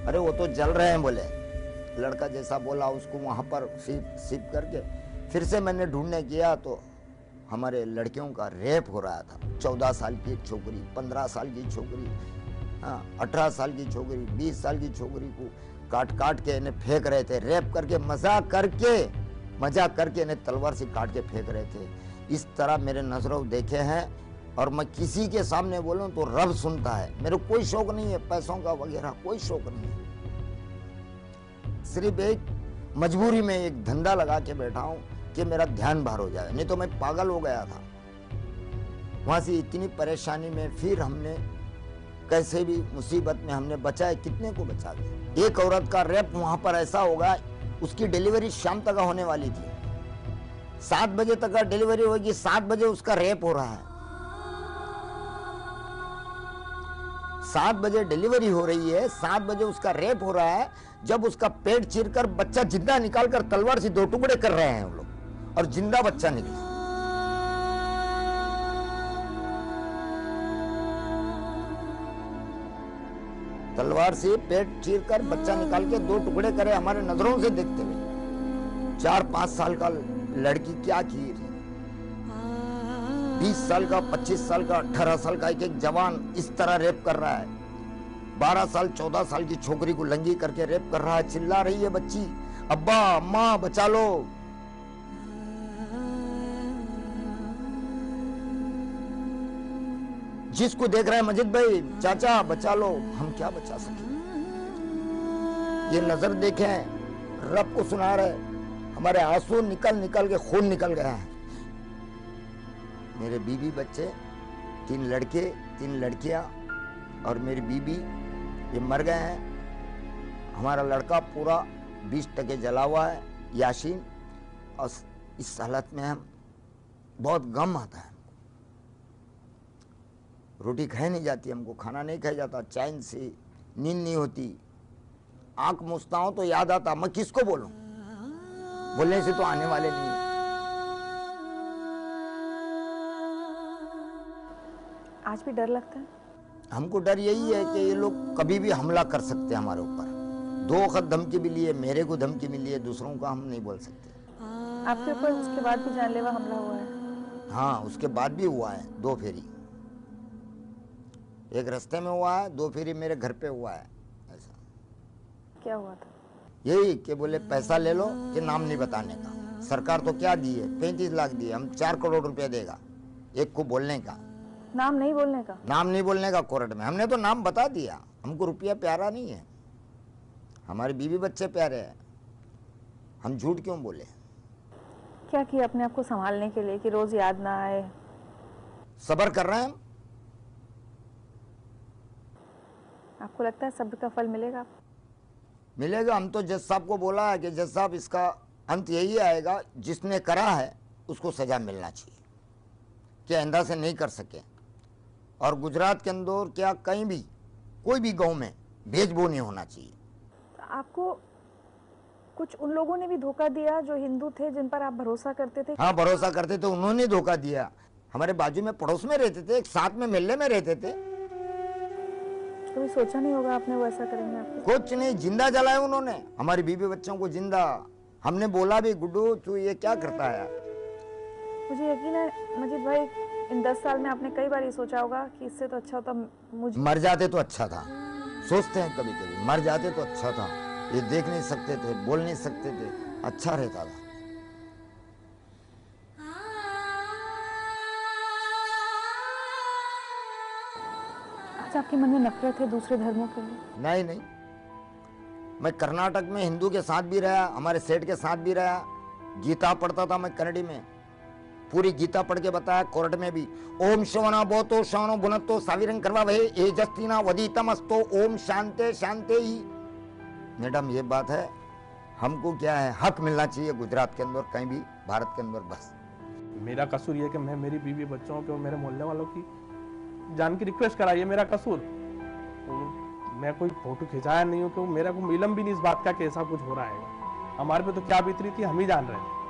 अरे वो तो जल रहे हैं बोले। लड़का जैसा बोला उसको वहाँ पर सिप करके फिर से मैंने ढूंढने किया तो हमारे लड़कियों का रेप हो रहा था। 14 साल की एक छोकरी, 15 साल की छोकरी, 18 साल की छोकरी, 20 साल की छोकरी को काट काट के इन्हें फेंक रहे थे। रेप करके मजाक करके इन्हें तलवार से काट के फेंक रहे थे। इस तरह मेरे नजरों देखे हैं। और मैं किसी के सामने बोलूं तो रब सुनता है। मेरे कोई शौक नहीं है पैसों का वगैरह, कोई शौक नहीं है। सिर्फ एक मजबूरी में एक धंधा लगा के बैठा हूं कि मेरा ध्यान बाहर हो जाए, नहीं तो मैं पागल हो गया था। वहां से इतनी परेशानी में फिर हमने कैसे भी मुसीबत में हमने बचाए, कितने को बचा दिया। एक औरत का रेप वहां पर ऐसा होगा, उसकी डिलीवरी शाम तक होने वाली थी। 7 बजे तक का डिलीवरी होगी, 7 बजे उसका रेप हो रहा है। 7 बजे डिलीवरी हो रही है, 7 बजे उसका रेप हो रहा है। जब उसका पेट चीरकर बच्चा जिंदा निकालकर तलवार से 2 टुकड़े कर रहे हैं वो लोग, और जिंदा बच्चा निकला। तलवार से पेट चीरकर बच्चा निकाल के 2 टुकड़े करे हमारे नजरों से देखते हुए। 4-5 साल का लड़की क्या की, 20 साल का, 25 साल का, 18 साल का एक जवान इस तरह रेप कर रहा है। 12 साल 14 साल की छोकरी को लंगी करके रेप कर रहा है। चिल्ला रही है बच्ची, अब्बा अम्मा बचा लो। जिसको देख रहा है मजिद भाई, चाचा बचा लो। हम क्या बचा सके? ये नजर देखें, रब को सुना रहे, हमारे आंसू निकल निकल के खून निकल गया है। मेरे बीवी बच्चे, 3 लड़के 3 लड़कियां और मेरी बीबी, ये मर गए हैं। हमारा लड़का पूरा 20% जला हुआ है, यासीन। और इस हालत में हम बहुत गम आता है। रोटी खाई नहीं जाती, हमको खाना नहीं खाया जाता, चैन से नींद नहीं होती। आंख मूछता हूं तो याद आता, मैं किसको बोलूं? बोलने से तो आने वाले नहीं है। आज भी डर लगता है? हमको डर यही है कि ये लोग कभी भी हमला कर सकते हैं हमारे ऊपर। 2 वक्त धमकी भी लिए, मेरे को धमकी मिली है, दूसरों का हम नहीं बोल सकते। आपके ऊपर उसके बाद भी जानलेवा हमला हुआ है? हाँ, उसके बाद भी हुआ है। 2 फेरी, एक रास्ते में हुआ है, 2 फेरी मेरे घर पे हुआ है। ऐसा क्या हुआ था? यही कि बोले पैसा ले लो कि नाम नहीं बताने का। सरकार तो क्या दी है, 35 लाख दिए, हम 4 करोड़ रुपया देगा एक को बोलने का। नाम नहीं बोलने का? नाम नहीं बोलने का कोर्ट में। हमने तो नाम बता दिया, हमको रुपया प्यारा नहीं है, हमारे बीवी बच्चे प्यारे हैं, हम झूठ क्यों बोले? क्या किया अपने आप को संभालने के लिए कि रोज याद ना आए? सब्र कर रहे हैं हम। आपको लगता है सब्र का फल मिलेगा? मिलेगा। हम तो जज साहब को बोला है कि जज साहब इसका अंत यही आएगा, जिसने करा है उसको सजा मिलना चाहिए, कि आइंदा से नहीं कर सके। और गुजरात के अंदर क्या कहीं भी कोई भी गांव में भेदभाव नहीं होना चाहिए। आपको कुछ उन लोगों ने भी धोखा दिया जो हिंदू थे, जिन पर आप भरोसा करते थे? हाँ, भरोसा करते थे, उन्होंने धोखा दिया। हमारे बाजू में पड़ोस में रहते थे, एक साथ में मेले में रहते थे। कभी सोचा नहीं होगा आपने वो ऐसा करेंगे आपको? कुछ नहीं, जिंदा जलाया उन्होंने हमारी बीवी बच्चों को जिंदा। हमने बोला भी, गुड्डू तू ये क्या करता है? मुझे यकीन है मजीद भाई, इन 10 साल में आपने कई बार ये सोचा होगा कि इससे तो अच्छा होता मुझे मर जाते तो अच्छा था। सोचते हैं कभी कभी, मर जाते तो अच्छा था। ये देख नहीं सकते थे, बोल नहीं सकते थे, अच्छा रहता था। आज आपके मन में नफरत है दूसरे धर्मों के लिए? नहीं नहीं, मैं कर्नाटक में हिंदू के साथ भी रहा, हमारे सेठ के साथ भी रहा। गीता पढ़ता था मैं कन्नड़ी में, पूरी गीता पढ़ के बताया कोर्ट में भी। ओम श्रवण बोतो श्रवण बुनतो साविरंग करवा भे ए जस्तिना वदीतमस्तो ओम शांते शांते ही। मैडम ये बात है, हमको क्या है, हक मिलना चाहिए गुजरात के अंदर, कहीं भी भारत के अंदर। बस मेरा कसूर ये कि मैं मेरी बीवी बच्चों के और मेरे मोहल्ले वालों की जान की रिक्वेस्ट कराई है, मेरा कसूर। तो मैं कोई फोटो खिंचाया नहीं हूँ, तो मेरा को इलम भी नहीं इस बात का कि ऐसा कुछ हो रहा है। हमारे पे तो क्या बीत रही थी हम ही जान रहे थे।